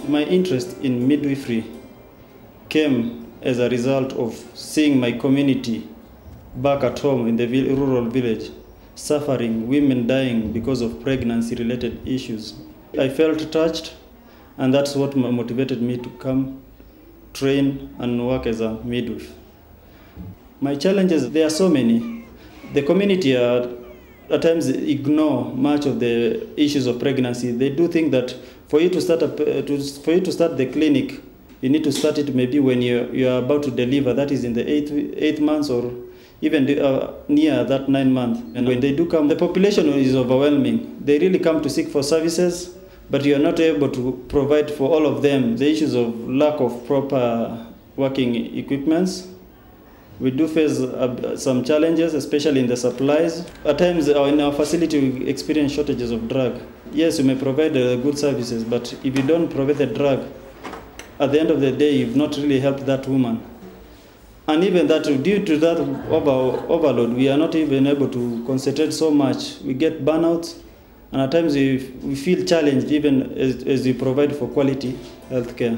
My interest in midwifery came as a result of seeing my community back at home in the rural village suffering, women dying because of pregnancy-related issues. I felt touched, and that's what motivated me to come, train, and work as a midwife. My challenges, there are so many. The community at times ignore much of the issues of pregnancy. They do think that for you to start the clinic, you need to start it maybe when you are about to deliver. That is in the eighth months or even near that 9 months. And when they do come, the population is overwhelming. They really come to seek for services, but you are not able to provide for all of them. The issues of lack of proper working equipments. We do face some challenges, especially in the supplies. At times in our facility we experience shortages of drug. Yes, you may provide good services, but if you don't provide the drug, at the end of the day, you've not really helped that woman. And even that, due to that overload, we are not even able to concentrate so much. We get burnout, and at times we feel challenged even as we provide for quality health care.